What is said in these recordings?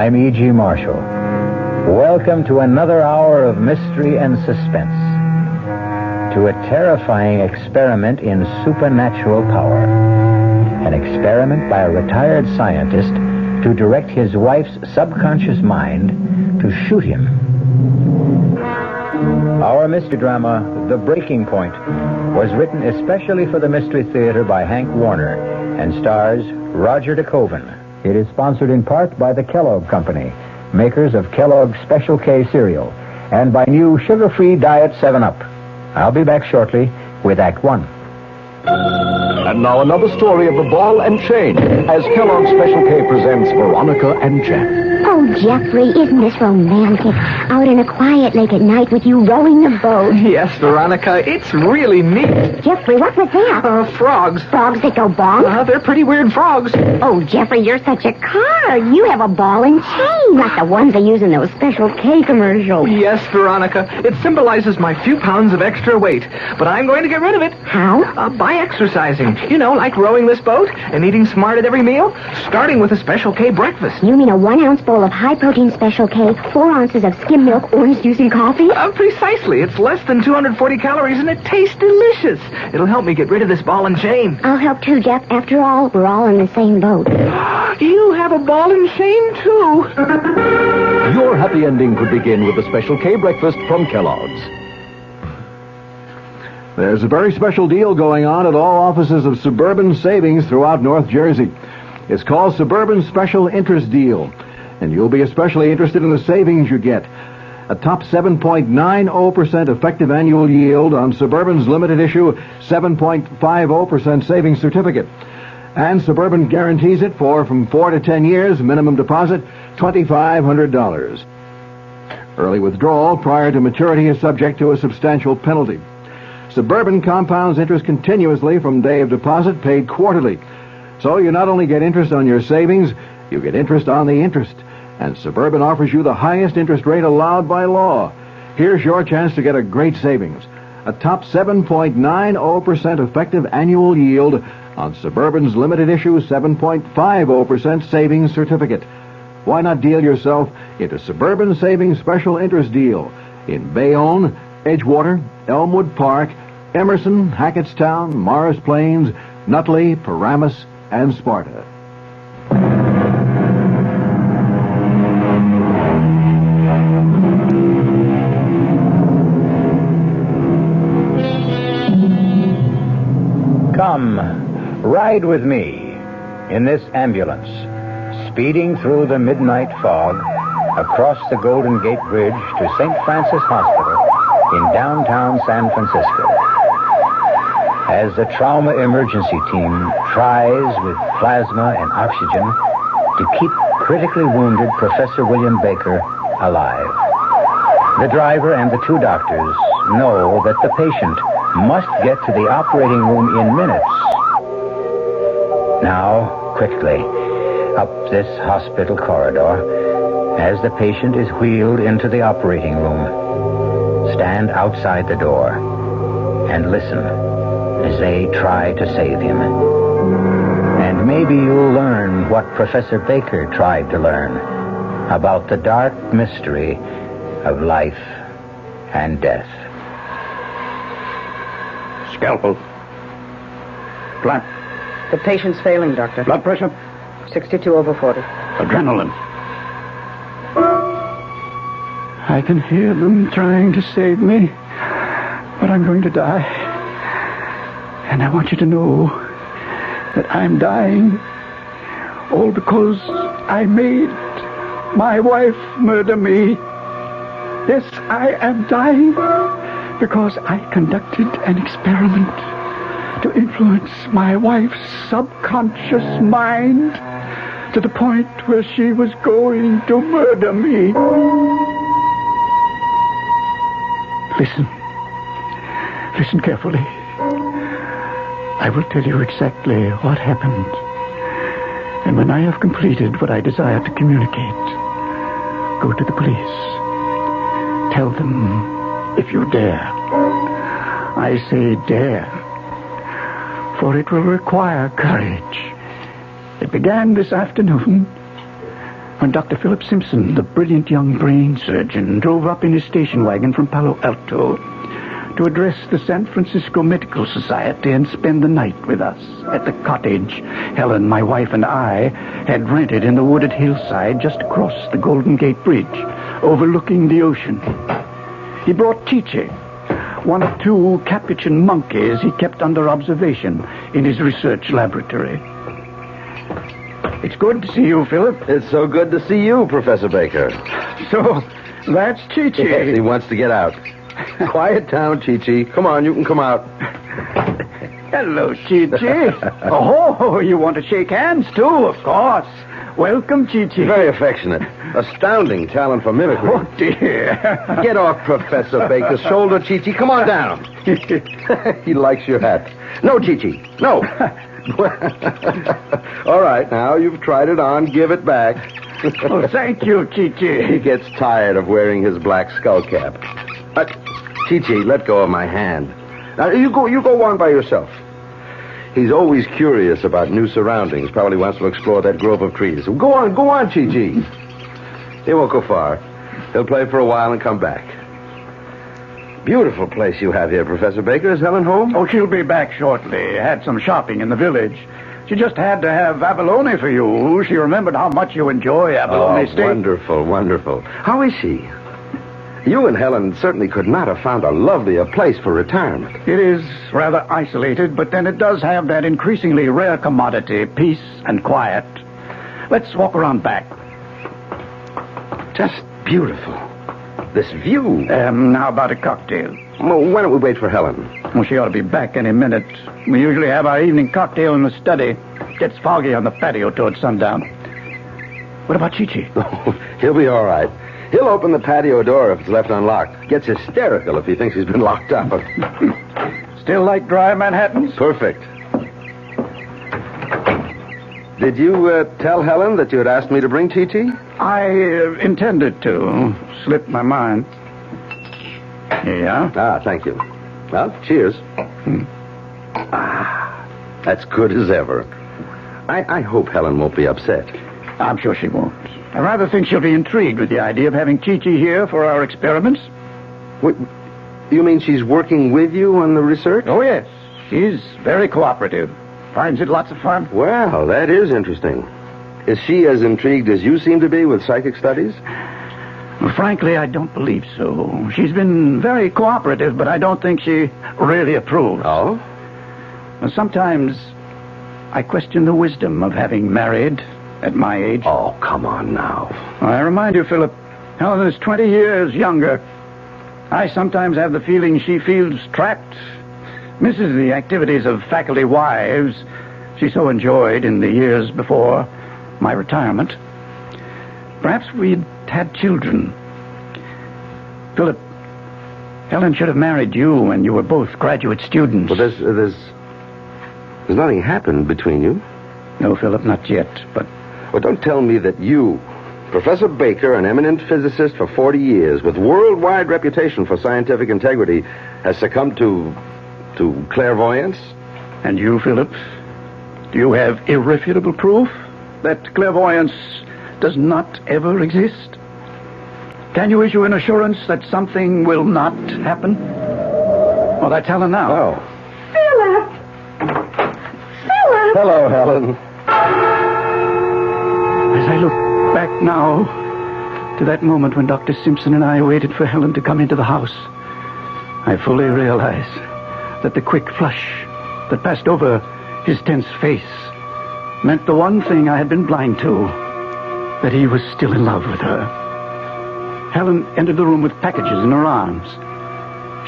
I'm E.G. Marshall. Welcome to another hour of mystery and suspense, to a terrifying experiment in supernatural power. An experiment by a retired scientist to direct his wife's subconscious mind to shoot him. Our mystery drama, The Breaking Point, was written especially for the Mystery Theater by Hank Warner and stars Roger DeCoven. It is sponsored in part by the Kellogg Company, makers of Kellogg's Special K cereal, and by new sugar-free Diet 7-Up. I'll be back shortly with Act One. And now another story of the ball and chain as Kellogg's Special K presents Veronica and Jack. Oh, Jeffrey, isn't this romantic? Out in a quiet lake at night with you rowing the boat. Yes, Veronica, it's really neat. Jeffrey, what was that? Frogs. Frogs that go bonk? They're pretty weird frogs. Oh, Jeffrey, you're such a card. You have a ball and chain, like the ones they use in those Special K commercials. Yes, Veronica, it symbolizes my few pounds of extra weight. But I'm going to get rid of it. How? By exercising. You know, like rowing this boat and eating smart at every meal, starting with a Special K breakfast. You mean a 1-ounce bowl of high-protein Special K, 4 ounces of skim milk, orange juice, and coffee? Precisely. It's less than 240 calories, and it tastes delicious. It'll help me get rid of this ball and chain. I'll help too, Jeff. After all, we're all in the same boat. You have a ball and chain, too. Your happy ending could begin with the Special K breakfast from Kellogg's. There's a very special deal going on at all offices of Suburban Savings throughout North Jersey. It's called Suburban Special Interest Deal, and you'll be especially interested in the savings you get. A top 7.90% effective annual yield on Suburban's limited issue 7.50% savings certificate. And Suburban guarantees it from 4 to 10 years, minimum deposit $2,500. Early withdrawal prior to maturity is subject to a substantial penalty. Suburban compounds interest continuously from day of deposit, paid quarterly. So you not only get interest on your savings, you get interest on the interest. And Suburban offers you the highest interest rate allowed by law. Here's your chance to get a great savings. A top 7.90% effective annual yield on Suburban's limited issue 7.50% savings certificate. Why not deal yourself into Suburban Savings Special Interest Deal in Bayonne, Edgewater, Elmwood Park, Emerson, Hackettstown, Morris Plains, Nutley, Paramus, and Sparta. Come, ride with me in this ambulance, speeding through the midnight fog, across the Golden Gate Bridge to St. Francis Hospital in downtown San Francisco. As the trauma emergency team tries with plasma and oxygen to keep critically wounded Professor William Baker alive. The driver and the 2 doctors know that the patient must get to the operating room in minutes. Now, quickly, up this hospital corridor, as the patient is wheeled into the operating room, stand outside the door and listen as they try to save him. And maybe you'll learn what Professor Baker tried to learn about the dark mystery of life and death. Scalpel. Flap. The patient's failing, Doctor. Blood pressure. 62/40. Adrenaline. I can hear them trying to save me, but I'm going to die. And I want you to know that I'm dying, all because I made my wife murder me. Yes, I am dying because I conducted an experiment to influence my wife's subconscious mind to the point where she was going to murder me. Listen carefully. I will tell you exactly what happened. And when I have completed what I desire to communicate, go to the police. Tell them if you dare. I say dare, for it will require courage. It began this afternoon when Dr. Philip Simpson, the brilliant young brain surgeon, drove up in his station wagon from Palo Alto to address the San Francisco Medical Society and spend the night with us at the cottage Helen, my wife, and I had rented in the wooded hillside just across the Golden Gate Bridge, overlooking the ocean. He brought Chi-Chi, one of 2 capuchin monkeys he kept under observation in his research laboratory. It's good to see you, Philip. It's so good to see you, Professor Baker. So, that's Chi-Chi. Yes, he wants to get out. Quiet down, Chi-Chi. Come on, you can come out. Hello, Chi-Chi. Oh, you want to shake hands, too, of course. Welcome, Chi-Chi. Very affectionate. Astounding talent for mimicry. Oh, dear. Get off Professor Baker's shoulder, Chi-Chi. Come on down. He likes your hat. No, Chi-Chi. No. All right, now you've tried it on. Give it back. Oh, thank you, Chi-Chi. He gets tired of wearing his black skull cap. Chi-Chi, let go of my hand. Now, you go on by yourself. He's always curious about new surroundings. Probably wants to explore that grove of trees. Go on, Chi-Chi. He won't go far. He'll play for a while and come back. Beautiful place you have here, Professor Baker. Is Helen home? Oh, she'll be back shortly. Had some shopping in the village. She just had to have abalone for you. She remembered how much you enjoy abalone steak. Wonderful, wonderful. How is she? You and Helen certainly could not have found a lovelier place for retirement. It is rather isolated, but then it does have that increasingly rare commodity, peace and quiet. Let's walk around back. Just beautiful. This view. How about a cocktail? Well, why don't we wait for Helen? Well, she ought to be back any minute. We usually have our evening cocktail in the study. Gets foggy on the patio towards sundown. What about Chi-Chi? Oh, he'll be all right. He'll open the patio door if it's left unlocked. Gets hysterical if he thinks he's been locked up. Still like dry Manhattans? Perfect. Did you tell Helen that you had asked me to bring Chi-Chi? I intended to. Slipped my mind. Here you are. Ah, thank you. Well, cheers. That's good as ever. I hope Helen won't be upset. I'm sure she won't. I rather think she'll be intrigued with the idea of having Chi-Chi here for our experiments. What, you mean she's working with you on the research? Oh, yes. She's very cooperative. Finds it lots of fun. Well, that is interesting. Is she as intrigued as you seem to be with psychic studies? Well, frankly, I don't believe so. She's been very cooperative, but I don't think she really approves. Oh? Well, sometimes I question the wisdom of having married at my age. Oh, come on now. I remind you, Philip, Helen is 20 years younger. I sometimes have the feeling she feels trapped, misses the activities of faculty wives she so enjoyed in the years before my retirement. Perhaps we'd had children. Philip, Helen should have married you when you were both graduate students. Well, there's nothing happened between you. No, Philip, not yet, but... Well, don't tell me that you, Professor Baker, an eminent physicist for 40 years, with worldwide reputation for scientific integrity, has succumbed to clairvoyance? And you, Philip? Do you have irrefutable proof that clairvoyance does not ever exist? Can you issue an assurance that something will not happen? Well, that's Helen now. Oh. Philip! Philip! Hello, Helen. As I look back now to that moment when Dr. Simpson and I waited for Helen to come into the house, I fully realize that the quick flush that passed over his tense face meant the one thing I had been blind to, that he was still in love with her. Helen entered the room with packages in her arms.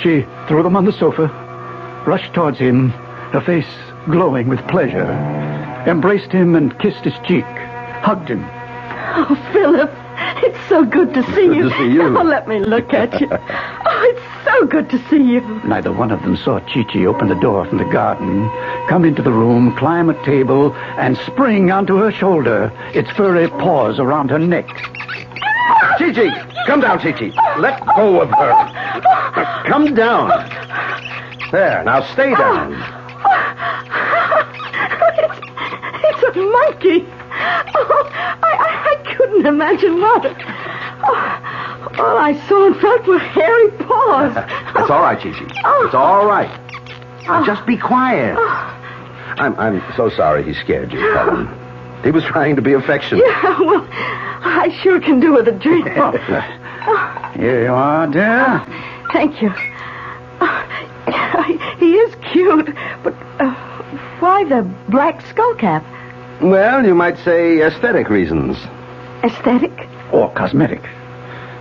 She threw them on the sofa, rushed towards him, her face glowing with pleasure, embraced him and kissed his cheek, hugged him. Oh, Philip, it's so good to see you. Good to see you. Oh, let me look at you. Oh, it's so good to see you. Neither one of them saw Chi-Chi open the door from the garden, come into the room, climb a table, and spring onto her shoulder, its furry paws around her neck. Chi-Chi! Come down, Chi-Chi. Let go of her. Now, come down. There, now stay down. It's a monkey. Oh, I couldn't couldn't imagine what. Oh, all I saw and felt were hairy paws. It's all right, Chi-Chi. Oh. It's all right. Now, just be quiet. I'm so sorry he scared you, Helen. He was trying to be affectionate. Yeah, well, I sure can do with a drink. Here you are, dear. Thank you. He is cute, but why the black skull cap? Well, you might say aesthetic reasons. Aesthetic? Or cosmetic.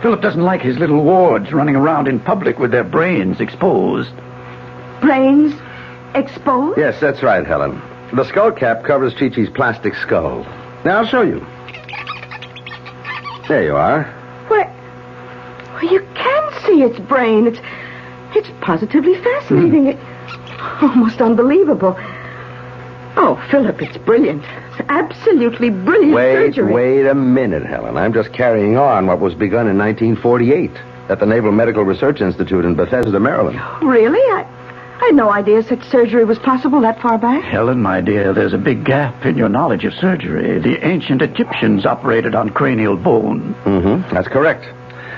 Philip doesn't like his little wards running around in public with their brains exposed. Brains exposed? Yes, that's right, Helen. The skull cap covers Chi-Chi's plastic skull. Now, I'll show you. There you are. Well, you can see its brain. It's positively fascinating. It's almost unbelievable. Oh, Philip, it's brilliant. It's absolutely brilliant surgery. Wait a minute, Helen. I'm just carrying on what was begun in 1948 at the Naval Medical Research Institute in Bethesda, Maryland. Really? I had no idea such surgery was possible that far back. Helen, my dear, there's a big gap in your knowledge of surgery. The ancient Egyptians operated on cranial bone. That's correct.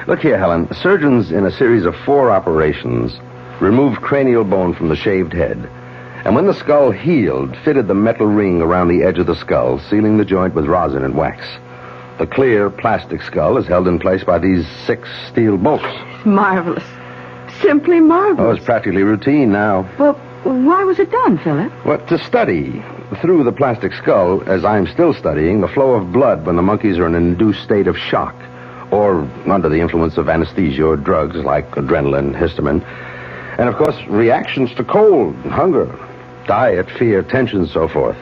Look here, Helen. Surgeons in a series of 4 operations removed cranial bone from the shaved head. And when the skull healed, fitted the metal ring around the edge of the skull, sealing the joint with rosin and wax. The clear plastic skull is held in place by these 6 steel bolts. Marvelous. Simply marvelous. Oh, it's practically routine now. Well, why was it done, Philip? Well, to study through the plastic skull, as I'm still studying, the flow of blood when the monkeys are in an induced state of shock, or under the influence of anesthesia or drugs like adrenaline, histamine, and, of course, reactions to cold, hunger, diet, fear, tension, and so forth.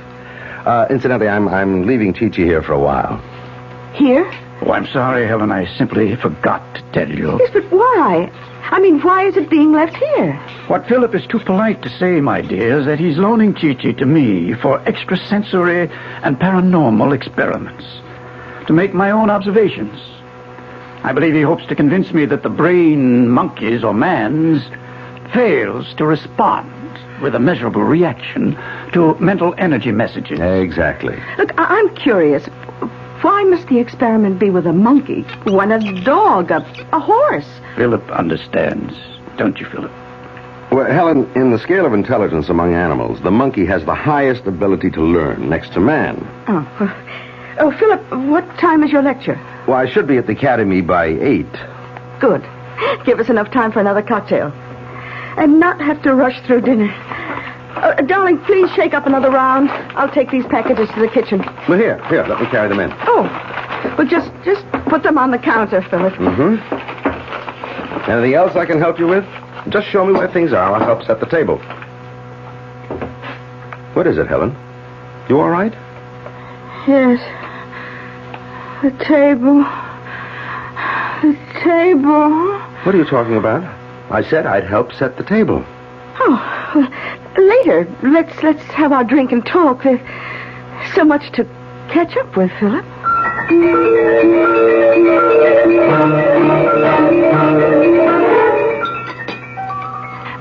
Incidentally, I'm leaving Chi-Chi here for a while. Here? Oh, I'm sorry, Helen. I simply forgot to tell you. Yes, but why? I mean, why is it being left here? What Philip is too polite to say, my dear, is that he's loaning Chi-Chi to me for extrasensory and paranormal experiments, to make my own observations. I believe he hopes to convince me that the brain monkey's or man's fails to respond with a measurable reaction to mental energy messages. Exactly. Look, I'm curious. Why must the experiment be with a monkey when a dog, a horse? Philip understands, don't you, Philip? Well, Helen, in the scale of intelligence among animals, the monkey has the highest ability to learn, next to man. Oh, Philip, what time is your lecture? Well, I should be at the academy by 8. Good. Give us enough time for another cocktail. And not have to rush through dinner. Darling, please shake up another round. I'll take these packages to the kitchen. Well, here, let me carry them in. Oh, well, just put them on the counter, Philip. Anything else I can help you with? Just show me where things are. I'll help set the table. What is it, Helen? You all right? Yes. The table. What are you talking about? I said I'd help set the table. Oh, well, later. Let's have our drink and talk. There's so much to catch up with, Philip.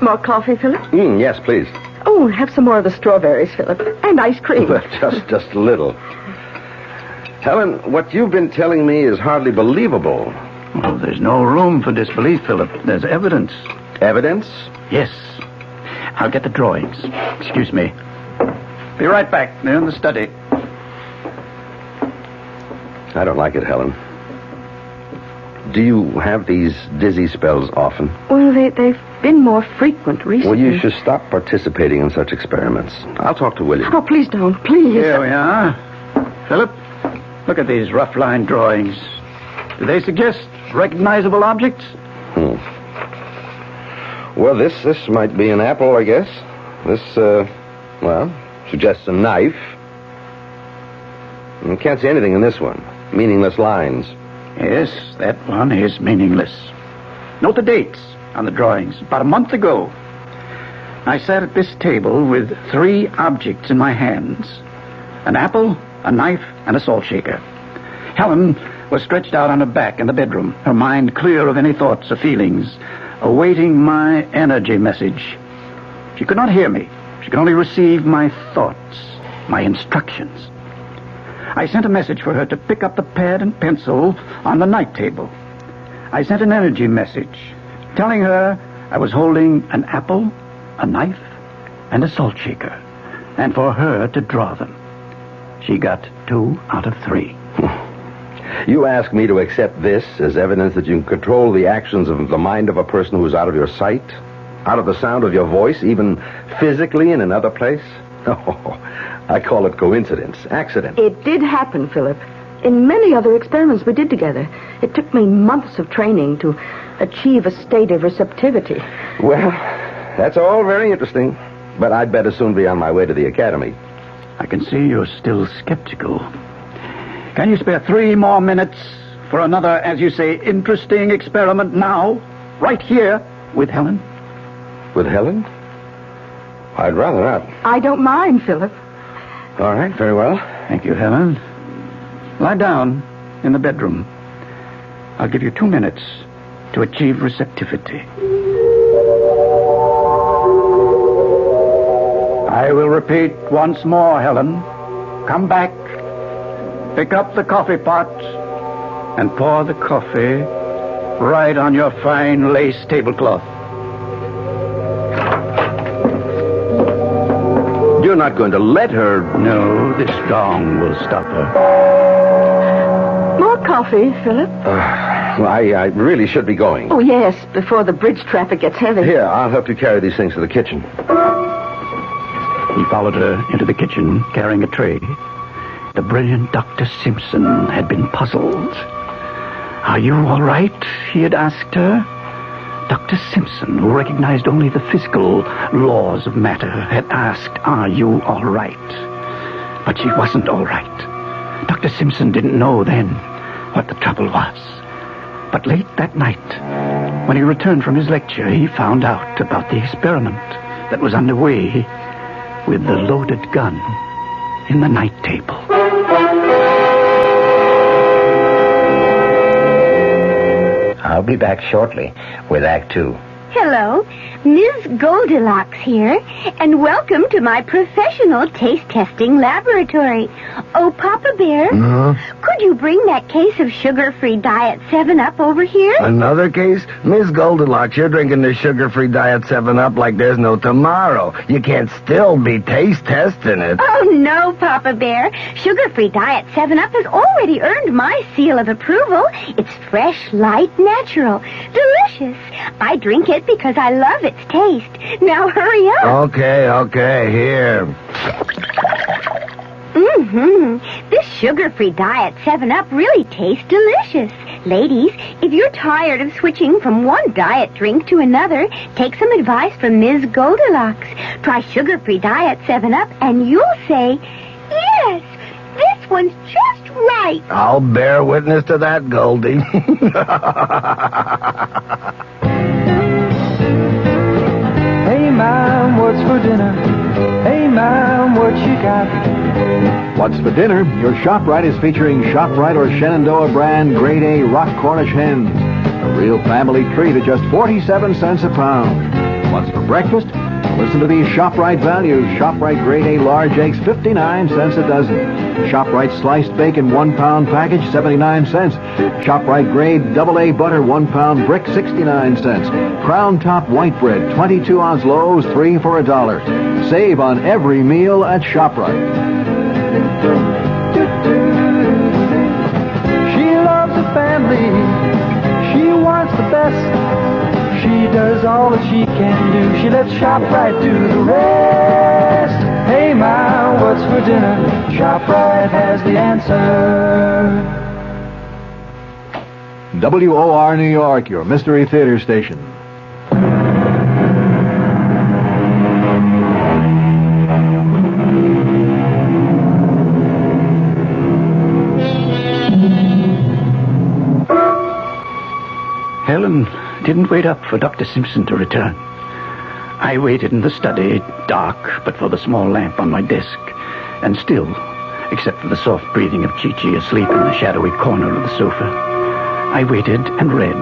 More coffee, Philip? Yes, please. Oh, have some more of the strawberries, Philip. And ice cream. Well, just a little. Helen, what you've been telling me is hardly believable. Well, there's no room for disbelief, Philip. There's evidence. Evidence? Yes. I'll get the drawings. Excuse me. Be right back. They're in the study. I don't like it, Helen. Do you have these dizzy spells often? Well, they've been more frequent recently. Well, you should stop participating in such experiments. I'll talk to William. Oh, please don't. Please. Here we are. Philip, look at these rough line drawings. Do they suggest recognizable objects? Well, this might be an apple, I guess. This, suggests a knife. I can't see anything in this one. Meaningless lines. Yes, that one is meaningless. Note the dates on the drawings. About a month ago, I sat at this table with 3 objects in my hands. An apple, a knife, and a salt shaker. Helen was stretched out on her back in the bedroom, her mind clear of any thoughts or feelings, awaiting my energy message. She could not hear me. She could only receive my thoughts, my instructions. I sent a message for her to pick up the pad and pencil on the night table. I sent an energy message telling her I was holding an apple, a knife, and a salt shaker, and for her to draw them. She got 2 out of 3. You ask me to accept this as evidence that you can control the actions of the mind of a person who is out of your sight, out of the sound of your voice, even physically in another place? Oh, I call it coincidence, accident. It did happen, Philip. In many other experiments we did together. It took me months of training to achieve a state of receptivity. Well, that's all very interesting, but I'd better soon be on my way to the academy. I can see you're still skeptical. Can you spare 3 more minutes for another, as you say, interesting experiment now? Right here with Helen? With Helen? I'd rather not. I don't mind, Philip. All right, very well. Thank you, Helen. Lie down in the bedroom. I'll give you 2 minutes to achieve receptivity. I will repeat once more, Helen. Come back. Pick up the coffee pot and pour the coffee right on your fine lace tablecloth. You're not going to let her... No, this gong will stop her. More coffee, Philip? Well, I really should be going. Oh, yes, before the bridge traffic gets heavy. Here, I'll help you carry these things to the kitchen. He followed her into the kitchen, carrying a tray. The brilliant Dr. Simpson had been puzzled. Are you all right? He had asked her. Dr. Simpson, who recognized only the physical laws of matter, had asked, are you all right? But she wasn't all right. Dr. Simpson didn't know then what the trouble was. But late that night, when he returned from his lecture, he found out about the experiment that was underway with the loaded gun in the night table. I'll be back shortly with Act 2. Hello, Ms. Goldilocks here, and welcome to my professional taste testing laboratory. Oh, Papa Bear, could you bring that case of sugar-free Diet 7-Up over here? Another case? Miss Goldilocks, you're drinking the sugar-free Diet 7-Up like there's no tomorrow. You can't still be taste testing it. Oh, no, Papa Bear. Sugar-free Diet 7-Up has already earned my seal of approval. It's fresh, light, natural, delicious. I drink it because I love its taste. Now hurry up. Okay, here. This sugar-free Diet 7-Up really tastes delicious. Ladies, if you're tired of switching from one diet drink to another, take some advice from Ms. Goldilocks. Try sugar-free Diet 7-Up and you'll say, yes, this one's just right. I'll bear witness to that, Goldie. Hey, Mom, what's for dinner? Hey, Mom, what you got? What's for dinner? Your ShopRite is featuring ShopRite or Shenandoah brand Grade A Rock Cornish hens. A real family treat at just 47 cents a pound. What's for breakfast? Listen to these ShopRite values. ShopRite Grade A large eggs, 59 cents a dozen. ShopRite sliced bacon, 1 pound package, 79 cents. ShopRite Grade AA butter, 1 pound brick, 69 cents. Crown Top white bread, 22-ounce loaves, 3 for $1. Save on every meal at ShopRite. She loves the family. She wants the best. She does all that she can do. She lets ShopRite do the rest. Hey, Ma, what's for dinner? ShopRite has the answer. WOR New York, your Mystery Theater station. Helen didn't wait up for Dr. Simpson to return. I waited in the study, dark but for the small lamp on my desk, and still, except for the soft breathing of Chi-Chi asleep in the shadowy corner of the sofa. I waited and read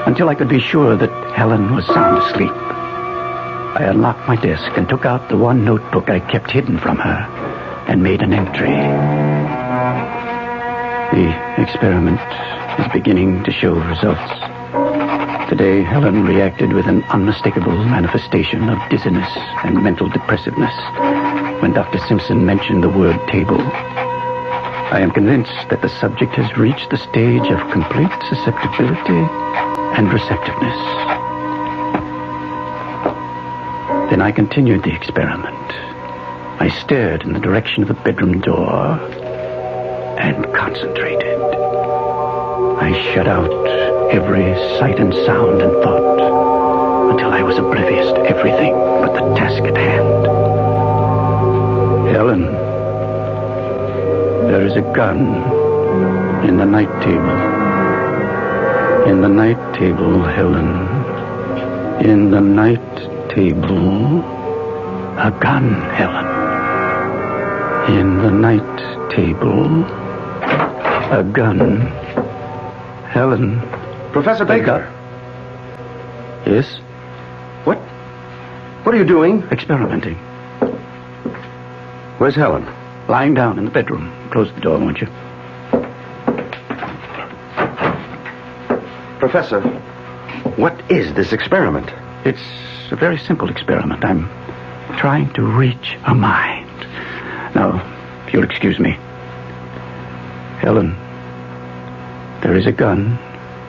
until I could be sure that Helen was sound asleep. I unlocked my desk and took out the one notebook I kept hidden from her and made an entry. The experiment is beginning to show results. Today, Helen reacted with an unmistakable manifestation of dizziness and mental depressiveness when Dr. Simpson mentioned the word table. I am convinced that the subject has reached the stage of complete susceptibility and receptiveness. Then I continued the experiment. I stared in the direction of the bedroom door and concentrated. I shut out every sight and sound and thought until I was oblivious to everything but the task at hand. Helen, there is a gun in the night table. In the night table, Helen. In the night table, a gun, Helen. In the night table, a gun. Helen. Professor Baker. Yes? What are you doing? Experimenting. Where's Helen? Lying down in the bedroom. Close the door, won't you? Professor, what is this experiment? It's a very simple experiment. I'm trying to reach her mind. Now, if you'll excuse me. Helen, there is a gun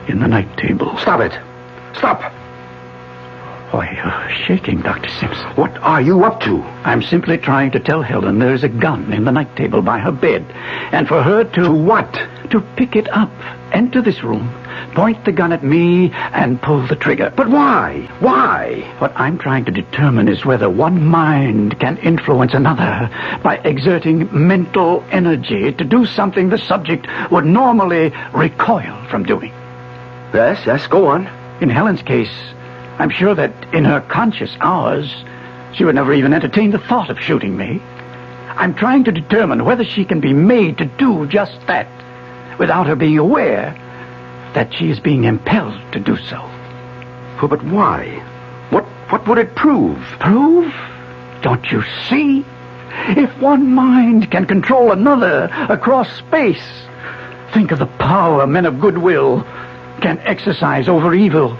in the night table. Stop it. Stop. Why, you're shaking, Dr. Simpson. What are you up to? I'm simply trying to tell Helen there's a gun in the night table by her bed. And for her to... To what? To pick it up, enter this room, point the gun at me, and pull the trigger. But why? Why? What I'm trying to determine is whether one mind can influence another by exerting mental energy to do something the subject would normally recoil from doing. Yes, go on. In Helen's case, I'm sure that in her conscious hours, she would never even entertain the thought of shooting me. I'm trying to determine whether she can be made to do just that without her being aware that she is being impelled to do so. But why? What would it prove? Prove? Don't you see? If one mind can control another across space, think of the power men of goodwill can exercise over evil.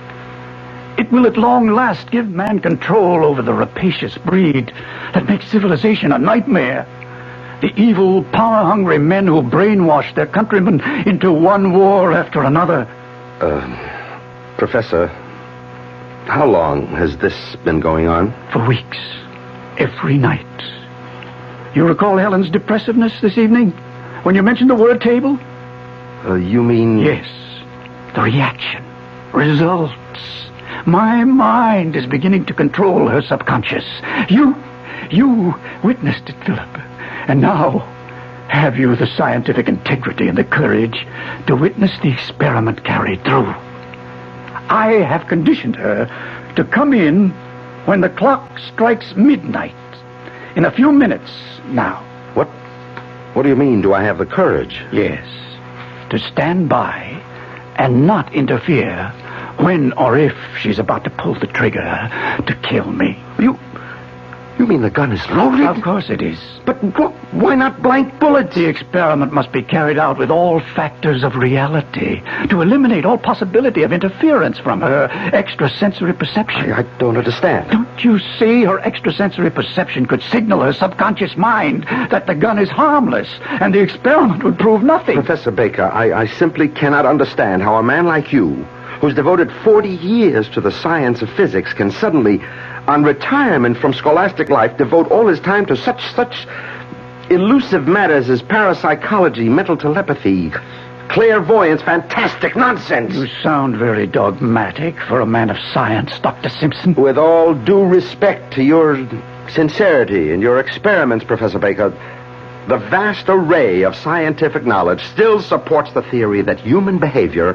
It will at long last give man control over the rapacious breed that makes civilization a nightmare. The evil, power-hungry men who brainwash their countrymen into one war after another. Professor, how long has this been going on? For weeks. Every night. You recall Helen's depressiveness this evening when you mentioned the word table? You mean... Yes. The reaction. Results. My mind is beginning to control her subconscious. You witnessed it, Philip. And now, have you the scientific integrity and the courage to witness the experiment carried through? I have conditioned her to come in when the clock strikes midnight. In a few minutes now. What do you mean, do I have the courage? Yes. To stand by and not interfere when or if she's about to pull the trigger to kill me. You mean the gun is loaded? Of course it is. But why not blank bullets? The experiment must be carried out with all factors of reality to eliminate all possibility of interference from her extrasensory perception. I don't understand. Don't you see? Her extrasensory perception could signal her subconscious mind that the gun is harmless, and the experiment would prove nothing. Professor Baker, I simply cannot understand how a man like you, who's devoted 40 years to the science of physics, can suddenly, on retirement from scholastic life, devote all his time to such elusive matters as parapsychology, mental telepathy, clairvoyance, fantastic nonsense. You sound very dogmatic for a man of science, Dr. Simpson. With all due respect to your sincerity and your experiments, Professor Baker, the vast array of scientific knowledge still supports the theory that human behavior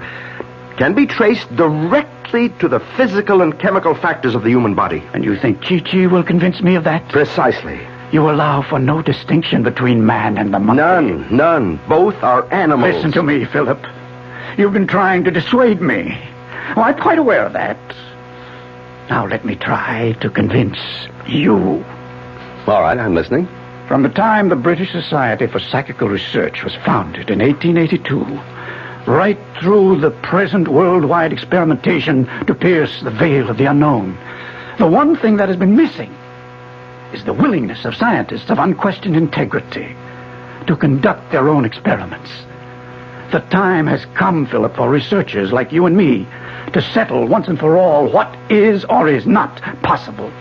can be traced directly to the physical and chemical factors of the human body. And you think Chi-Chi will convince me of that? Precisely. You allow for no distinction between man and the monkey? None. Both are animals. Listen to me, Philip. You've been trying to dissuade me. Oh, I'm quite aware of that. Now let me try to convince you. All right, I'm listening. From the time the British Society for Psychical Research was founded in 1882, right through the present worldwide experimentation to pierce the veil of the unknown, the one thing that has been missing is the willingness of scientists of unquestioned integrity to conduct their own experiments. The time has come, Philip, for researchers like you and me to settle once and for all what is or is not possible,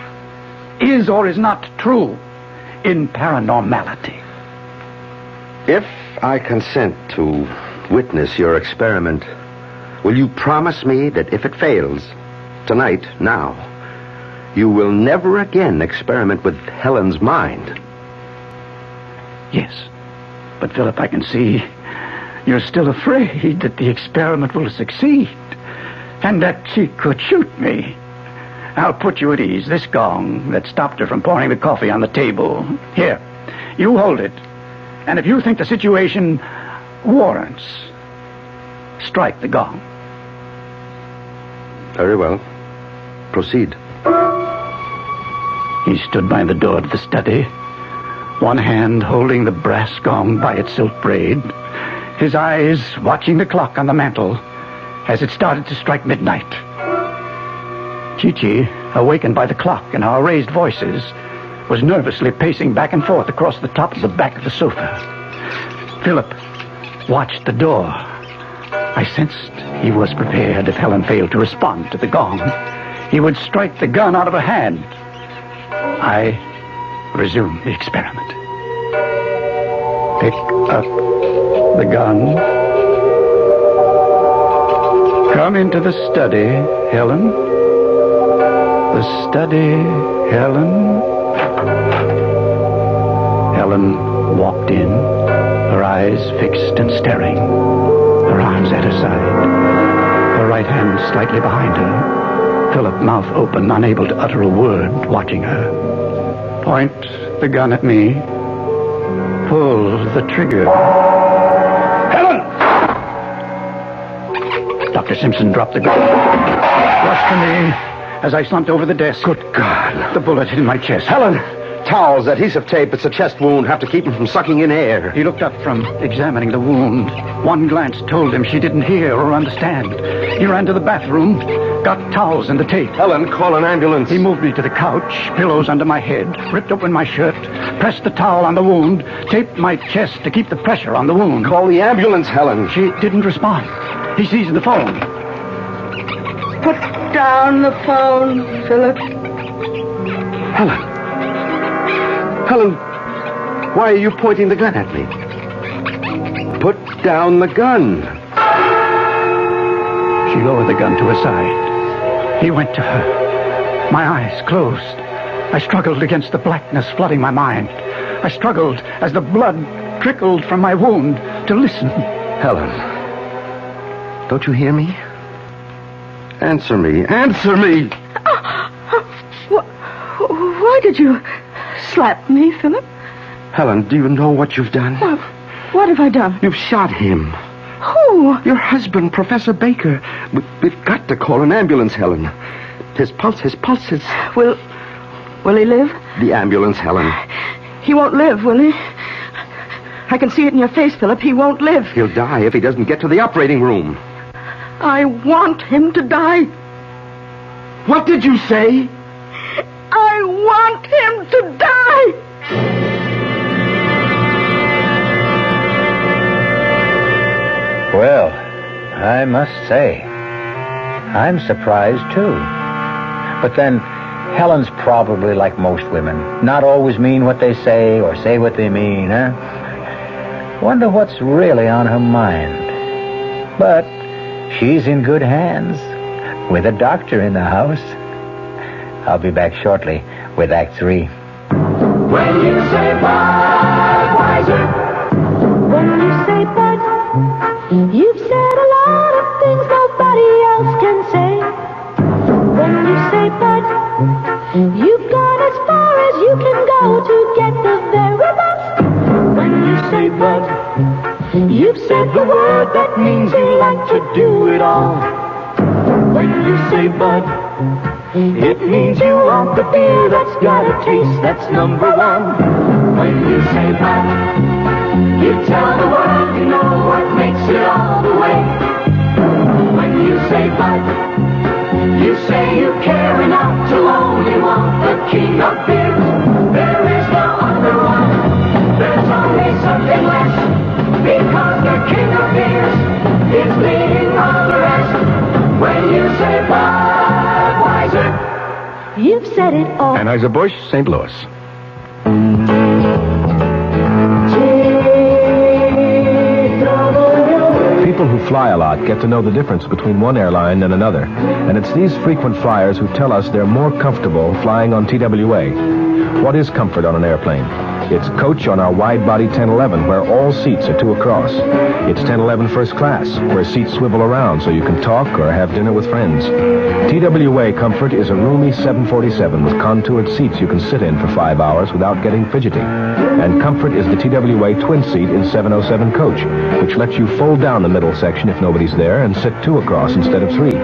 is or is not true in paranormality. If I consent to witness your experiment, will you promise me that if it fails, tonight, now, you will never again experiment with Helen's mind? Yes. But, Philip, I can see you're still afraid that the experiment will succeed and that she could shoot me. I'll put you at ease. This gong that stopped her from pouring the coffee on the table. Here, you hold it. And if you think the situation warrants, strike the gong. Very well. Proceed. He stood by the door to the study, one hand holding the brass gong by its silk braid, his eyes watching the clock on the mantel as it started to strike midnight. Chi-Chi, awakened by the clock and our raised voices, was nervously pacing back and forth across the top of the back of the sofa. Philip watched the door. I sensed he was prepared if Helen failed to respond to the gong. He would strike the gun out of her hand. I resumed the experiment. Pick up the gun. Come into the study, Helen. The study, Helen. Helen walked in, her eyes fixed and staring, her arms at her side, her right hand slightly behind her, Philip, mouth open, unable to utter a word, watching her. Point the gun at me. Pull the trigger. Helen! Dr. Simpson dropped the gun. Rushed to me as I slumped over the desk. Good God. The bullet hit in my chest. Helen! Towels, adhesive tape, it's a chest wound. Have to keep him from sucking in air. He looked up from examining the wound. One glance told him she didn't hear or understand. He ran to the bathroom, got towels and the tape. Helen, call an ambulance. He moved me to the couch, pillows under my head, ripped open my shirt, pressed the towel on the wound, taped my chest to keep the pressure on the wound. Call the ambulance, Helen. She didn't respond. He seized the phone. Put down the phone, Philip. Helen. Helen, why are you pointing the gun at me? Put down the gun. She lowered the gun to her side. He went to her. My eyes closed. I struggled against the blackness flooding my mind. I struggled as the blood trickled from my wound to listen. Helen, don't you hear me? Answer me. Answer me! Why did you slap me, Philip? Helen, do you know what you've done? Well, what have I done? You've shot him. Who? Your husband, Professor Baker. We've got to call an ambulance, Helen. His pulse is... Will he live? The ambulance, Helen. He won't live, will he? I can see it in your face, Philip. He won't live. He'll die if he doesn't get to the operating room. I want him to die. What did you say? I want him to die. Well, I must say, I'm surprised, too. But then, Helen's probably like most women. Not always mean what they say or say what they mean, huh? Wonder what's really on her mind. But she's in good hands, with a doctor in the house. I'll be back shortly with Act 3. When you say Budweiser, When you say Bud, you've said a lot of things nobody else can say. When you say Bud, you've gone as far as you can go to get the very best. When you say Bud, you've said the word that means you like to do it all. When you say Bud, It means you want the beer that's got a taste that's number one. When you say Bud, you tell the world you know what makes it all the way. When you say Bud, you say you care enough to only want the king of beers. There is no other one. There's only something less. Because the king of beers is leading all the rest. When you say Budweiser, You've said it all. Anheuser-Busch, St. Louis. People who fly a lot get to know the difference between one airline and another. And it's these frequent flyers who tell us they're more comfortable flying on TWA. What is comfort on an airplane? It's coach on our wide-body 1011, where all seats are 2 across. It's 1011 first class, where seats swivel around so you can talk or have dinner with friends. TWA Comfort is a roomy 747 with contoured seats you can sit in for 5 hours without getting fidgety. And Comfort is the TWA twin seat in 707 coach, which lets you fold down the middle section if nobody's there and sit 2 across instead of 3.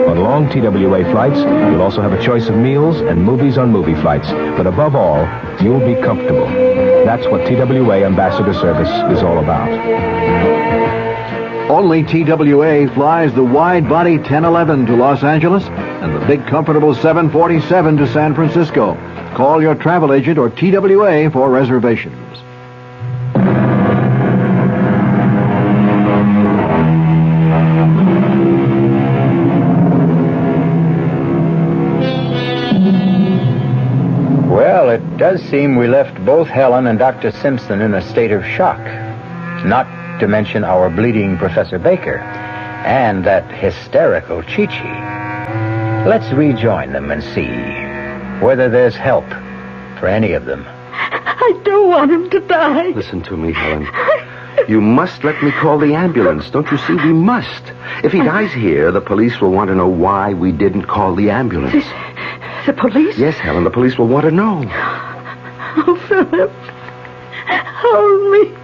On long TWA flights, you'll also have a choice of meals and movies on movie flights. But above all, you'll be comfortable. That's what TWA Ambassador Service is all about. Only TWA flies the wide-body 1011 to Los Angeles and the big comfortable 747 to San Francisco. Call your travel agent or TWA for reservations. Well, it does seem we left both Helen and Dr. Simpson in a state of shock. Not to mention our bleeding Professor Baker and that hysterical Chi-Chi. Let's rejoin them and see whether there's help for any of them. I don't want him to die. Listen to me, Helen. You must let me call the ambulance. Don't you see? We must. If he dies here, the police will want to know why we didn't call the ambulance. The police? Yes, Helen, the police will want to know. Oh, Philip. Hold me.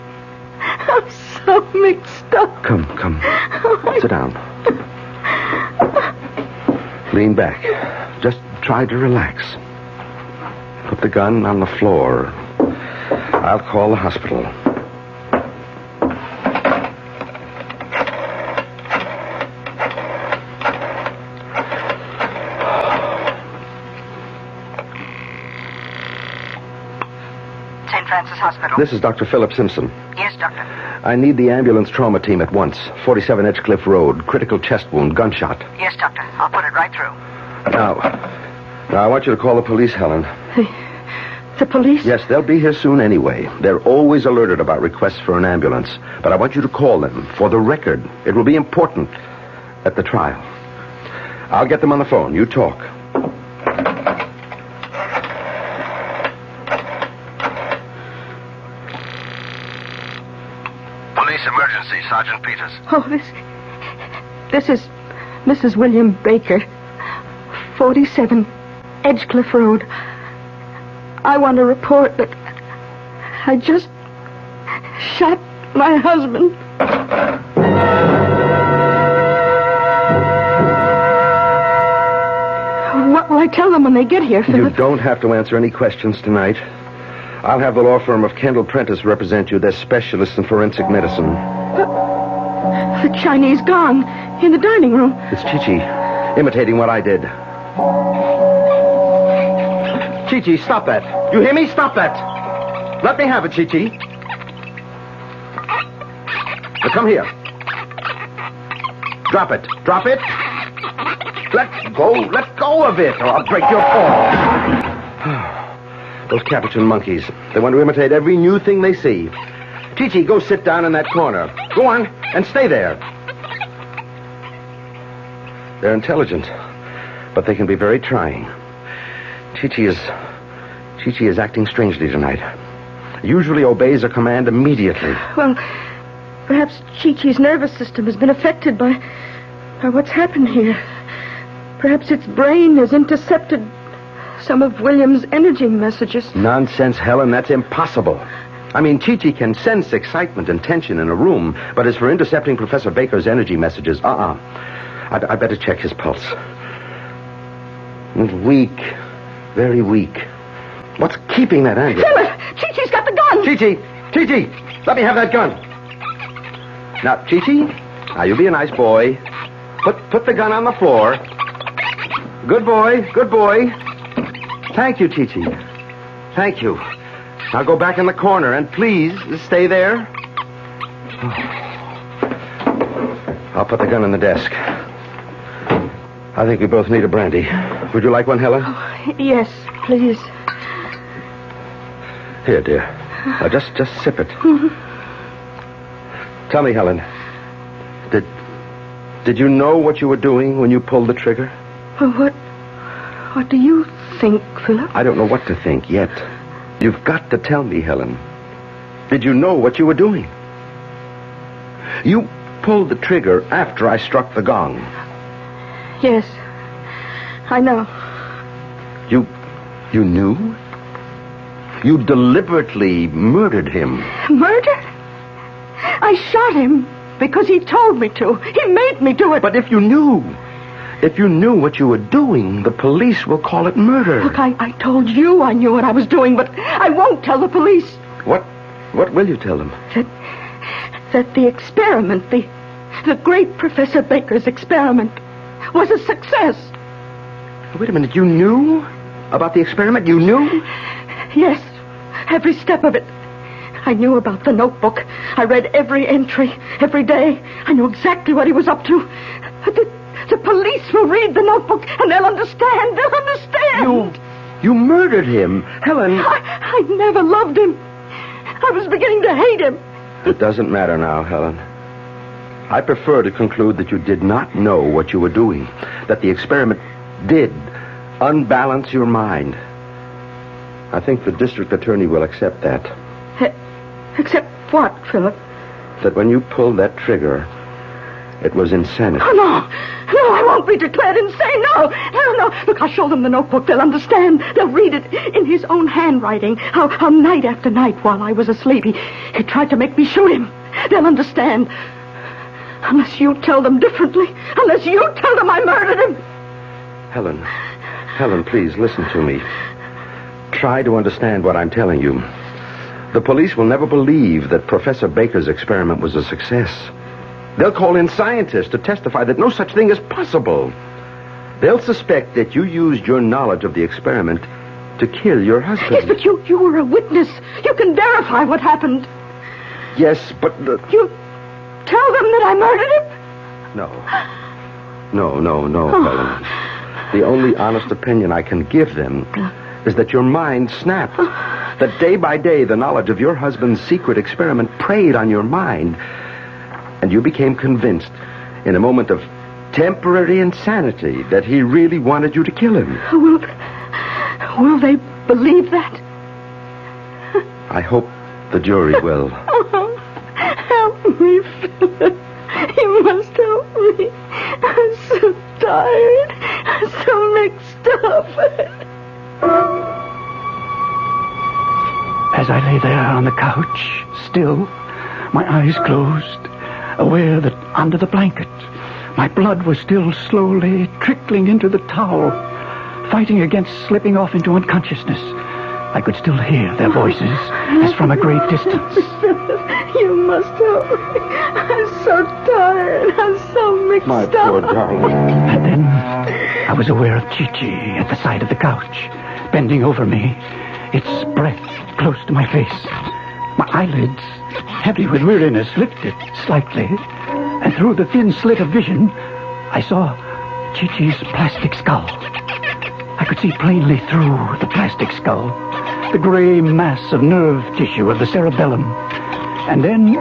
I'm so mixed up. Come. Sit down. Lean back. Just try to relax. Put the gun on the floor. I'll call the hospital. St. Francis Hospital. This is Dr. Philip Simpson. Yes, doctor. I need the ambulance trauma team at once. 47 Edgecliff Road. Critical chest wound. Gunshot. Yes, doctor. I'll put it right through. Now, I want you to call the police, Helen. The police? Yes, they'll be here soon anyway. They're always alerted about requests for an ambulance. But I want you to call them for the record. It will be important at the trial. I'll get them on the phone. You talk. Police emergency, Sergeant Peters. Oh, this is Mrs. William Baker, 47 Edgecliff Road. I want to report that I just shot my husband. What will I tell them when they get here, Philip? You don't have to answer any questions tonight. I'll have the law firm of Kendall Prentice represent you. They're specialists in forensic medicine. The Chinese gong in the dining room. It's Chi-Chi, imitating what I did. Chi-Chi, stop that. You hear me? Stop that. Let me have it, Chi-Chi. Now come here. Drop it. Drop it. Let go of it, or I'll break your paw. Those Capuchin monkeys. They want to imitate every new thing they see. Chi-Chi, go sit down in that corner. Go on, and stay there. They're intelligent, but they can be very trying. Chi-Chi is acting strangely tonight. Usually obeys a command immediately. Well, perhaps Chi-Chi's nervous system has been affected by what's happened here. Perhaps its brain has intercepted some of William's energy messages. Nonsense, Helen. That's impossible. I mean, Chi-Chi can sense excitement and tension in a room, but as for intercepting Professor Baker's energy messages, I'd better check his pulse. Weak. Very weak. What's keeping that ambulance? Philip! Chi-Chi's got the gun! Chi-Chi! Let me have that gun. Now, Chi-Chi, now you be a nice boy. Put the gun on the floor. Good boy. Thank you, Chi-Chi. Thank you. Now go back in the corner and please stay there. I'll put the gun on the desk. I think we both need a brandy. Would you like one, Helen? Oh, yes, please. Here, dear. Now just sip it. Tell me, Helen. Did you know what you were doing when you pulled the trigger? What do you think, Philip? I don't know what to think yet. You've got to tell me, Helen. Did you know what you were doing? You pulled the trigger after I struck the gong. Yes, I know. You knew? You deliberately murdered him. Murder? I shot him because he told me to. He made me do it. But if you knew what you were doing, the police will call it murder. Look, I told you I knew what I was doing, but I won't tell the police. What will you tell them? That the experiment, the great Professor Baker's experiment, was a success. Wait a minute, you knew about the experiment? You knew? Yes, every step of it. I knew about the notebook. I read every entry, every day. I knew exactly what he was up to. The police will read the notebook and they'll understand. They'll understand. You murdered him. Helen. I never loved him. I was beginning to hate him. It doesn't matter now, Helen. I prefer to conclude that you did not know what you were doing, that the experiment did unbalance your mind. I think the district attorney will accept that. Accept what, Philip? That when you pulled that trigger, it was insanity. Oh, no, I won't be declared insane. No. Look, I'll show them the notebook. They'll understand. They'll read it in his own handwriting. How night after night while I was asleep, he tried to make me shoot him. They'll understand. Unless you tell them differently. Unless you tell them I murdered him. Helen, please listen to me. Try to understand what I'm telling you. The police will never believe that Professor Baker's experiment was a success. They'll call in scientists to testify that no such thing is possible. They'll suspect that you used your knowledge of the experiment to kill your husband. Yes, but you were a witness. You can verify what happened. Yes, but... You tell them that I murdered him? No, Helen. The only honest opinion I can give them is that your mind snapped. That day by day, the knowledge of your husband's secret experiment preyed on your mind. And you became convinced, in a moment of temporary insanity, that he really wanted you to kill him. Will they believe that? I hope the jury will. Oh, help me, Philip. You must help me. I'm so tired. I'm so mixed up. As I lay there on the couch, still, my eyes closed, aware that under the blanket, my blood was still slowly trickling into the towel, fighting against slipping off into unconsciousness. I could still hear their voices as from a great distance. You must help me. I'm so tired. I'm so mixed My up. poor darling. And then I was aware of Chi-Chi at the side of the couch, bending over me, its breath close to my face. My eyelids, heavy with weariness, lifted slightly, and through the thin slit of vision, I saw Chi-Chi's plastic skull. I could see plainly through the plastic skull, the gray mass of nerve tissue of the cerebellum. And then,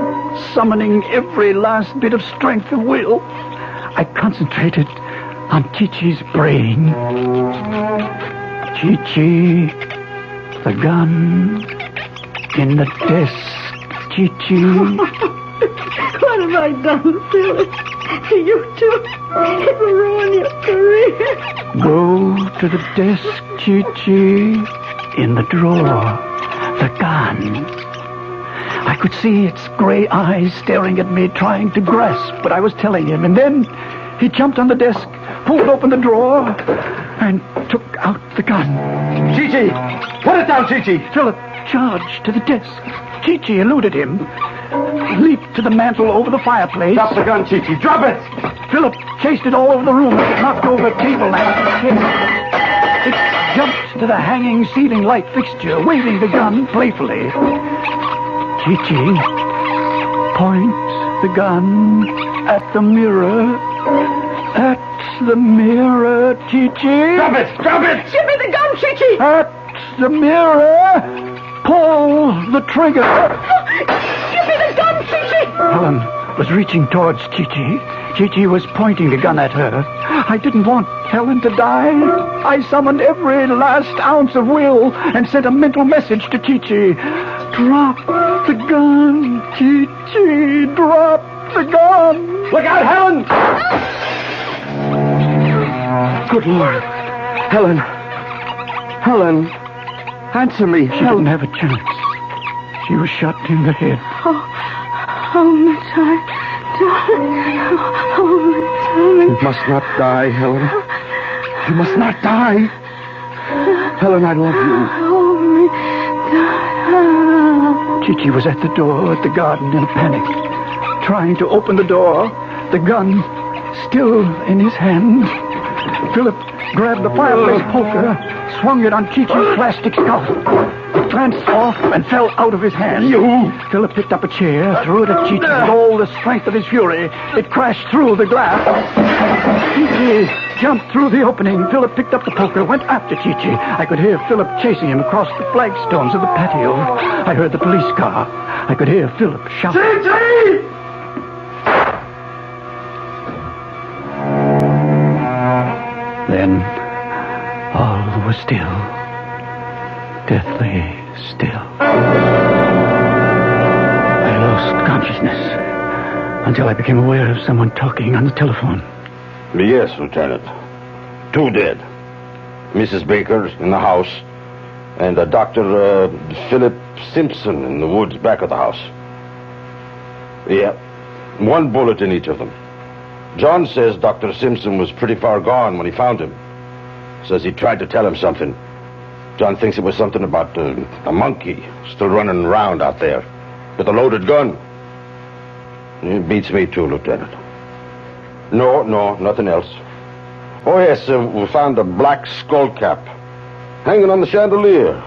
summoning every last bit of strength of will, I concentrated on Chi-Chi's brain. Chi-Chi, the gun, in the desk, Chi-Chi. What have I done, Philip? You too. It will ruin your career. Go to the desk, Chi-Chi, in the drawer, the gun. I could see its gray eyes staring at me, trying to grasp what I was telling him. And then he jumped on the desk, pulled open the drawer, and took out the gun. Chi-Chi! Put it down, Chi-Chi! Philip charged to the desk. Chi-Chi eluded him, leaped to the mantel over the fireplace. Drop the gun, Chi-Chi. Drop it! Philip chased it all over the room. It knocked over a table lamp and chairs. It jumped to the hanging ceiling light fixture, waving the gun playfully. Chi-Chi points the gun at the mirror. At the mirror, Chi-Chi. Drop it! Drop it! Give me the gun, Chi-Chi! At the mirror, pull the trigger. Give me the gun, Chi-Chi! Helen was reaching towards Chi-Chi. Chi-Chi was pointing the gun at her. I didn't want Helen to die. I summoned every last ounce of will and sent a mental message to Chi-Chi. Drop the gun, Chi-Chi. Drop the gun. Look out, Helen! Good Lord. Helen. Helen. Answer me, She didn't have a chance. She was shot in the head. Oh, my darling. Oh, my darling. You must not die, Helen. You must not die. Helen, I love you. Oh, my darling. Chi-Chi was at the door at the garden in a panic, trying to open the door, the gun still in his hand. Philip grabbed the fireplace poker, swung it on Chi-Chi's plastic skull. It glanced off and fell out of his hand. Philip picked up a chair, threw it at Chi-Chi with all the strength of his fury. It crashed through the glass. Chi-Chi jumped through the opening. Philip picked up the poker, went after Chi-Chi. I could hear Philip chasing him across the flagstones of the patio. I heard the police car. I could hear Philip shout. Chi-Chi! Then all was still, deathly still. I lost consciousness until I became aware of someone talking on the telephone. Yes, Lieutenant. 2 dead. Mrs. Baker in the house, and Dr. Philip Simpson in the woods back of the house. Yeah, 1 bullet in each of them. John says Dr. Simpson was pretty far gone when he found him. Says he tried to tell him something. John thinks it was something about a monkey still running around out there with a loaded gun. It beats me too, Lieutenant. No, nothing else. Oh, yes, we found a black skull cap hanging on the chandelier.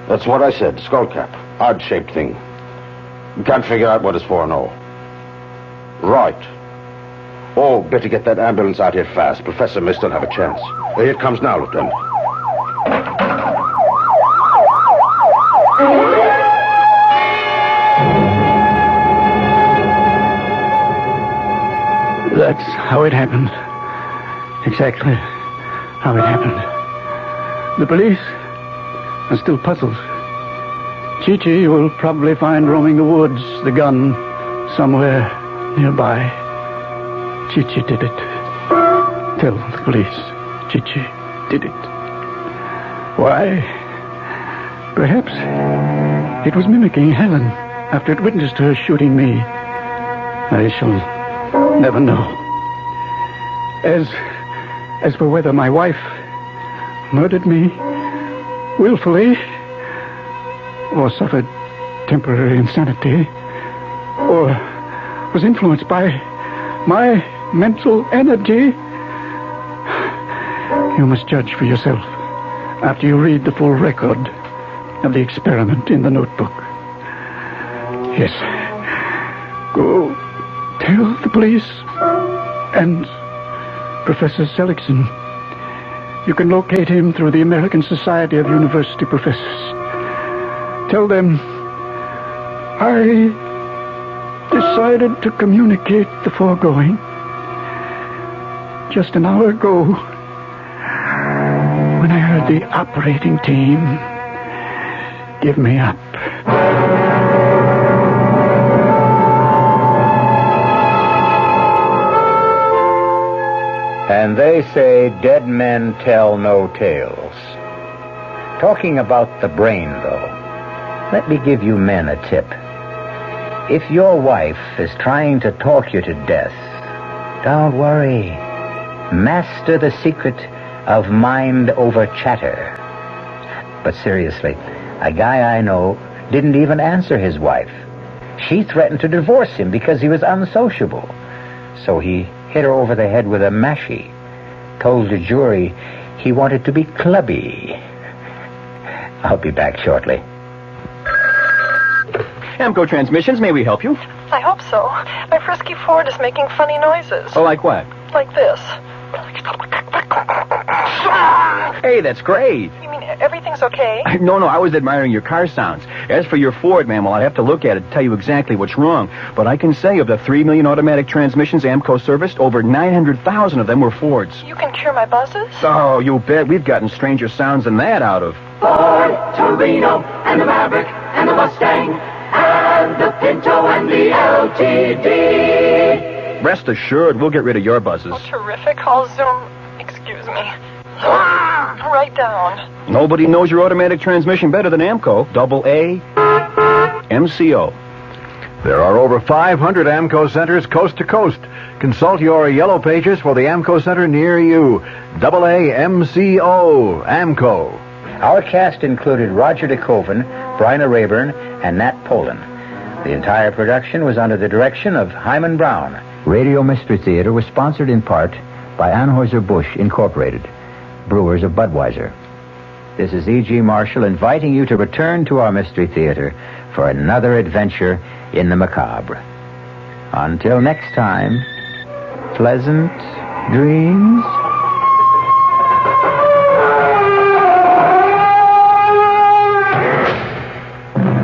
That's what I said, skull cap. Odd-shaped thing. Can't figure out what it's for, no. Right. Oh, better get that ambulance out here fast. Professor may still have a chance. Here it comes now, Lieutenant. That's how it happened. Exactly how it happened. The police are still puzzled. Chi-Chi will probably find roaming the woods the gun somewhere nearby. Chi-Chi did it. Tell the police Chi-Chi did it. Why? Perhaps it was mimicking Helen after it witnessed her shooting me. I shall never know. As for whether my wife murdered me willfully, or suffered temporary insanity, or was influenced by my mental energy, you must judge for yourself after you read the full record of the experiment in the notebook. Yes. Go tell the police and Professor Seligson. You can locate him through the American Society of University Professors. Tell them I decided to communicate the foregoing just an hour ago when I heard the operating team give me up. And they say dead men tell no tales. Talking about the brain, though, let me give you men a tip. If your wife is trying to talk you to death, don't worry. Master the secret of mind over chatter. But seriously, a guy I know didn't even answer his wife. She threatened to divorce him because he was unsociable. So he hit her over the head with a mashie, told the jury he wanted to be clubby. I'll be back shortly. Amco Transmissions, may we help you? I hope so. My frisky Ford is making funny noises. Oh, like what? Like this. Hey, that's great. You mean everything's okay? No, I was admiring your car sounds. As for your Ford, ma'am, well, I'd have to look at it to tell you exactly what's wrong. But I can say of the 3 million automatic transmissions Amco serviced, over 900,000 of them were Fords. You can cure my buzzes? Oh, you bet. We've gotten stranger sounds than that out of Ford, Torino, and the Maverick, and the Mustang, and the Pinto, and the LTD. Rest assured, we'll get rid of your buzzes. Oh, terrific. I'll zoom. Excuse me. Right down. Nobody knows your automatic transmission better than Amco. AA MCO. There are over 500 AMCO centers coast to coast. Consult your yellow pages for the AMCO center near you. AA MCO AMCO. Our cast included Roger DeKoven, Bryna Rayburn, and Nat Polen. The entire production was under the direction of Hyman Brown. Radio Mystery Theater was sponsored in part by Anheuser-Busch Incorporated, brewers of Budweiser. This is E.G. Marshall inviting you to return to our Mystery Theater for another adventure in the macabre. Until next time, pleasant dreams.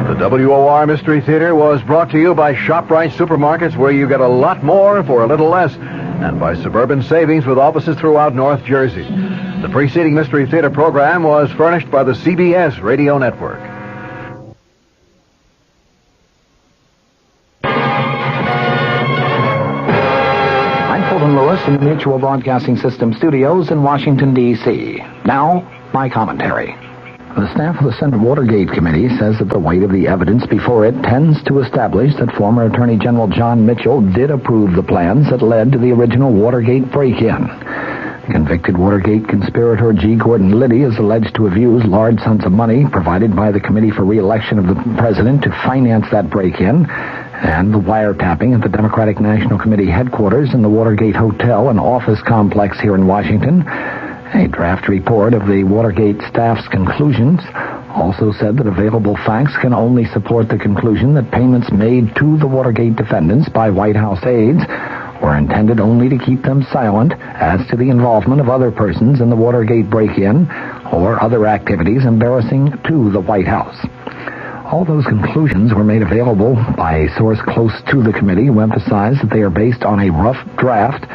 The WOR Mystery Theater was brought to you by ShopRite Supermarkets, where you get a lot more for a little less, and by Suburban Savings with offices throughout North Jersey. The preceding Mystery Theater program was furnished by the CBS Radio Network. I'm Fulton Lewis in the Mutual Broadcasting System studios in Washington, D.C. Now, my commentary. The staff of the Senate Watergate Committee says that the weight of the evidence before it tends to establish that former Attorney General John Mitchell did approve the plans that led to the original Watergate break-in. Convicted Watergate conspirator G. Gordon Liddy is alleged to have used large sums of money provided by the Committee for Re-election of the President to finance that break-in and the wiretapping at the Democratic National Committee headquarters in the Watergate Hotel and office complex here in Washington. A draft report of the Watergate staff's conclusions also said that available facts can only support the conclusion that payments made to the Watergate defendants by White House aides were intended only to keep them silent as to the involvement of other persons in the Watergate break-in or other activities embarrassing to the White House. All those conclusions were made available by a source close to the committee who emphasized that they are based on a rough draft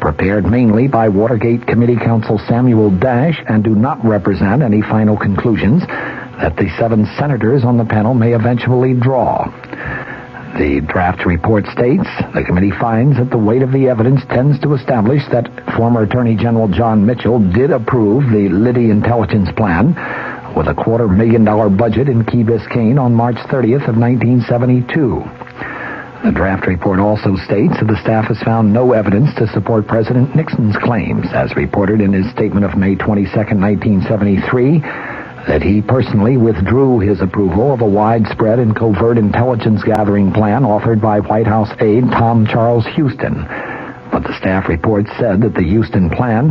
prepared mainly by Watergate Committee Counsel Samuel Dash and do not represent any final conclusions that the 7 senators on the panel may eventually draw. The draft report states, the committee finds that the weight of the evidence tends to establish that former Attorney General John Mitchell did approve the Liddy intelligence plan with a $250,000 budget in Key Biscayne on March 30th of 1972. The draft report also states that the staff has found no evidence to support President Nixon's claims, as reported in his statement of May 22, 1973, that he personally withdrew his approval of a widespread and covert intelligence gathering plan authored by White House aide Tom Charles Houston. But the staff report said that the Houston plan,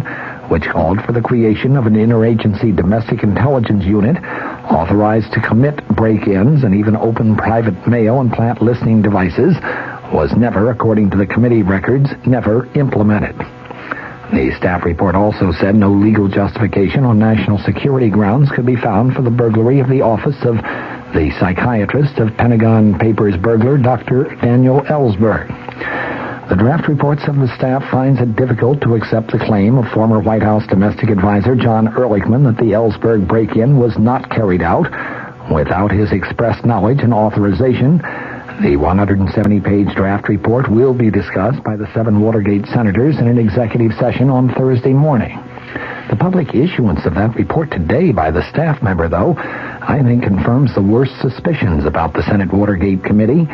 which called for the creation of an interagency domestic intelligence unit authorized to commit break-ins and even open private mail and plant listening devices, was never, according to the committee records, never implemented. The staff report also said no legal justification on national security grounds could be found for the burglary of the office of the psychiatrist of Pentagon Papers burglar, Dr. Daniel Ellsberg. The draft report said the staff finds it difficult to accept the claim of former White House domestic advisor John Ehrlichman that the Ellsberg break-in was not carried out without his express knowledge and authorization. The 170-page draft report will be discussed by the 7 Watergate senators in an executive session on Thursday morning. The public issuance of that report today by the staff member, though, I think confirms the worst suspicions about the Senate Watergate Committee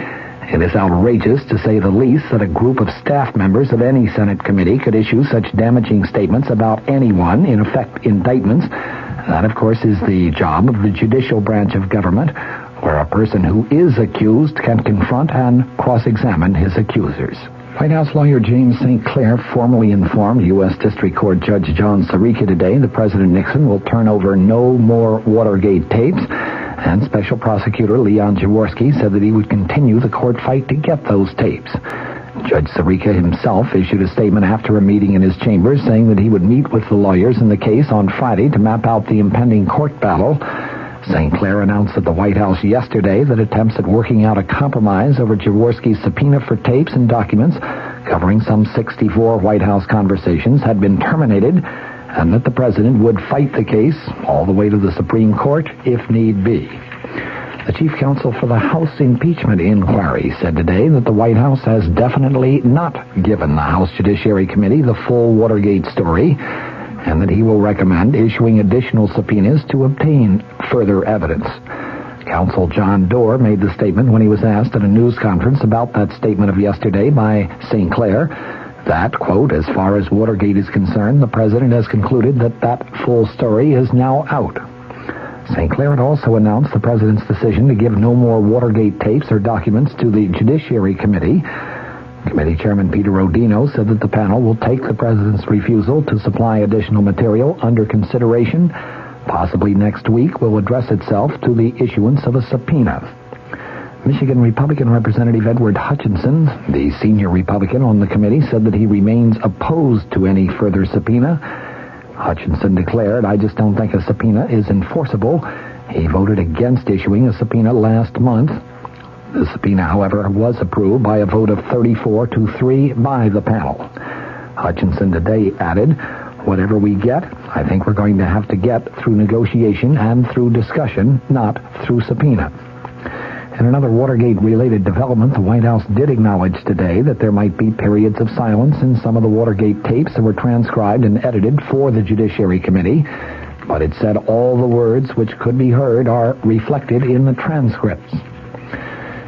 It is outrageous, to say the least, that a group of staff members of any Senate committee could issue such damaging statements about anyone, in effect indictments. That, of course, is the job of the judicial branch of government, where a person who is accused can confront and cross-examine his accusers. White House lawyer James St. Clair formally informed U.S. District Court Judge John Sirica today that President Nixon will turn over no more Watergate tapes, and Special Prosecutor Leon Jaworski said that he would continue the court fight to get those tapes. Judge Sirica himself issued a statement after a meeting in his chambers saying that he would meet with the lawyers in the case on Friday to map out the impending court battle. St. Clair announced at the White House yesterday that attempts at working out a compromise over Jaworski's subpoena for tapes and documents covering some 64 White House conversations had been terminated, and that the president would fight the case all the way to the Supreme Court if need be. The chief counsel for the House impeachment inquiry said today that the White House has definitely not given the House Judiciary Committee the full Watergate story, and that he will recommend issuing additional subpoenas to obtain further evidence. Counsel John Doerr made the statement when he was asked at a news conference about that statement of yesterday by St. Clair that, quote, as far as Watergate is concerned, the president has concluded that that full story is now out. St. Clair had also announced the president's decision to give no more Watergate tapes or documents to the Judiciary Committee. Committee Chairman Peter Rodino said that the panel will take the president's refusal to supply additional material under consideration. Possibly next week will address itself to the issuance of a subpoena. Michigan Republican Representative Edward Hutchinson, the senior Republican on the committee, said that he remains opposed to any further subpoena. Hutchinson declared, "I just don't think a subpoena is enforceable." He voted against issuing a subpoena last month. The subpoena, however, was approved by a vote of 34-3 by the panel. Hutchinson today added, "Whatever we get, I think we're going to have to get through negotiation and through discussion, not through subpoena." In another Watergate-related development, the White House did acknowledge today that there might be periods of silence in some of the Watergate tapes that were transcribed and edited for the Judiciary Committee, but it said all the words which could be heard are reflected in the transcripts.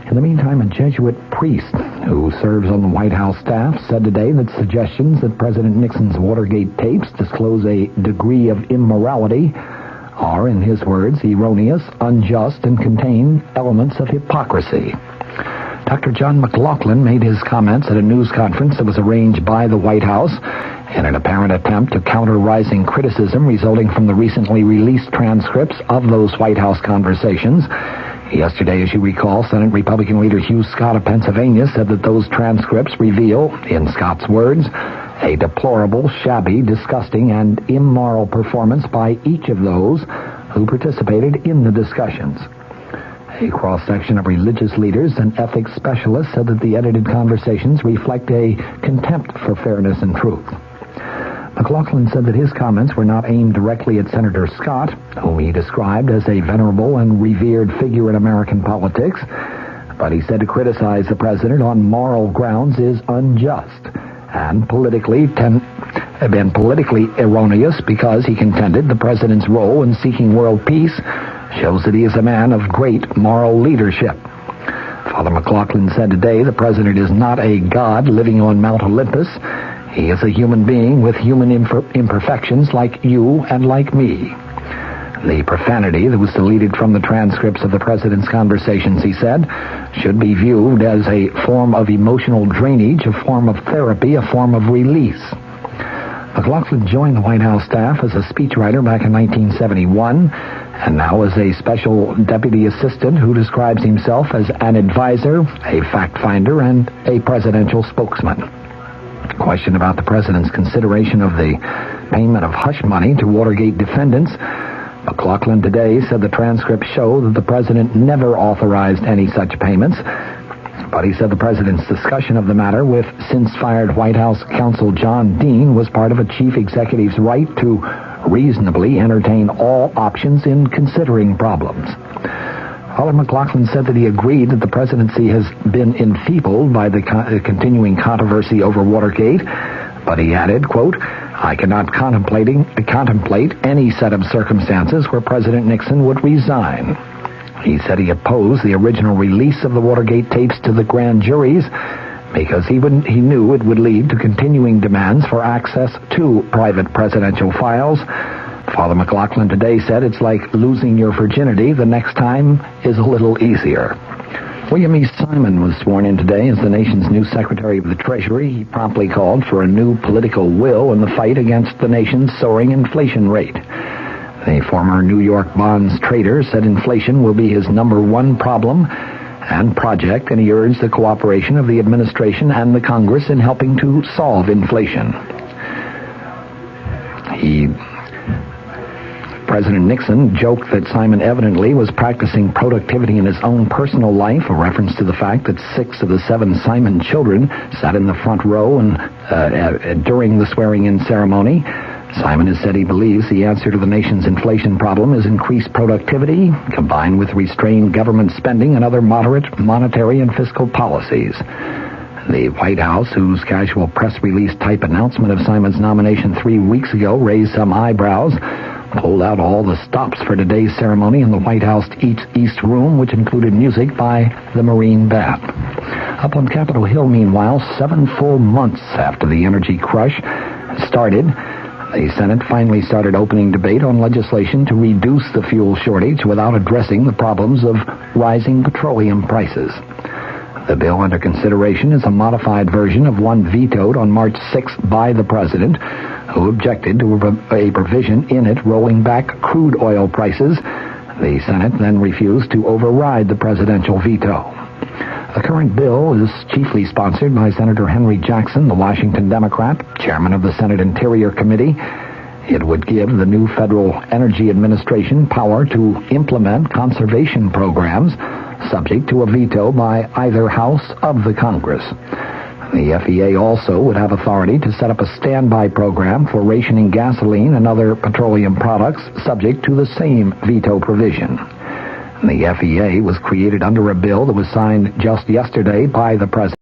In the meantime, a Jesuit priest who serves on the White House staff said today that suggestions that President Nixon's Watergate tapes disclose a degree of immorality are, in his words, erroneous, unjust, and contain elements of hypocrisy. Dr. John McLaughlin made his comments at a news conference that was arranged by the White House in an apparent attempt to counter rising criticism resulting from the recently released transcripts of those White House conversations. Yesterday, as you recall, Senate Republican leader Hugh Scott of Pennsylvania said that those transcripts reveal, in Scott's words, a deplorable, shabby, disgusting, and immoral performance by each of those who participated in the discussions. A cross-section of religious leaders and ethics specialists said that the edited conversations reflect a contempt for fairness and truth. McLaughlin said that his comments were not aimed directly at Senator Scott, whom he described as a venerable and revered figure in American politics, but he said to criticize the president on moral grounds is unjust and politically erroneous because he contended the president's role in seeking world peace shows that he is a man of great moral leadership. Father McLaughlin said today the president is not a god living on Mount Olympus. He is a human being with human imperfections like you and like me. The profanity that was deleted from the transcripts of the president's conversations, he said, should be viewed as a form of emotional drainage, a form of therapy, a form of release. McLaughlin joined the White House staff as a speechwriter back in 1971, and now as a special deputy assistant who describes himself as an advisor, a fact finder, and a presidential spokesman. Question about the president's consideration of the payment of hush money to Watergate defendants. McLaughlin today said the transcripts show that the president never authorized any such payments, but he said the president's discussion of the matter with since-fired White House counsel John Dean was part of a chief executive's right to reasonably entertain all options in considering problems. Father McLaughlin said that he agreed that the presidency has been enfeebled by the continuing controversy over Watergate, but he added, quote, I cannot contemplate any set of circumstances where President Nixon would resign. He said he opposed the original release of the Watergate tapes to the grand juries because he knew it would lead to continuing demands for access to private presidential files. Father McLaughlin today said it's like losing your virginity. The next time is a little easier. William E. Simon was sworn in today as the nation's new Secretary of the Treasury. He promptly called for a new political will in the fight against the nation's soaring inflation rate. The former New York bonds trader said inflation will be his number one problem and project, and he urged the cooperation of the administration and the Congress in helping to solve inflation. President Nixon joked that Simon evidently was practicing productivity in his own personal life, a reference to the fact that 6 of the 7 Simon children sat in the front row during the swearing-in ceremony. Simon has said he believes the answer to the nation's inflation problem is increased productivity, combined with restrained government spending and other moderate monetary and fiscal policies. The White House, whose casual press release type announcement of Simon's nomination 3 weeks ago raised some eyebrows, pulled out all the stops for today's ceremony in the White House East Room, which included music by the Marine Band. Up on Capitol Hill, meanwhile, 7 full months after the energy crush started, the Senate finally started opening debate on legislation to reduce the fuel shortage without addressing the problems of rising petroleum prices. The bill under consideration is a modified version of one vetoed on March 6 by the President, who objected to a provision in it rolling back crude oil prices. The Senate then refused to override the presidential veto. The current bill is chiefly sponsored by Senator Henry Jackson, the Washington Democrat, chairman of the Senate Interior Committee. It would give the new Federal Energy Administration power to implement conservation programs subject to a veto by either house of the Congress. The FEA also would have authority to set up a standby program for rationing gasoline and other petroleum products subject to the same veto provision. The FEA was created under a bill that was signed just yesterday by the President.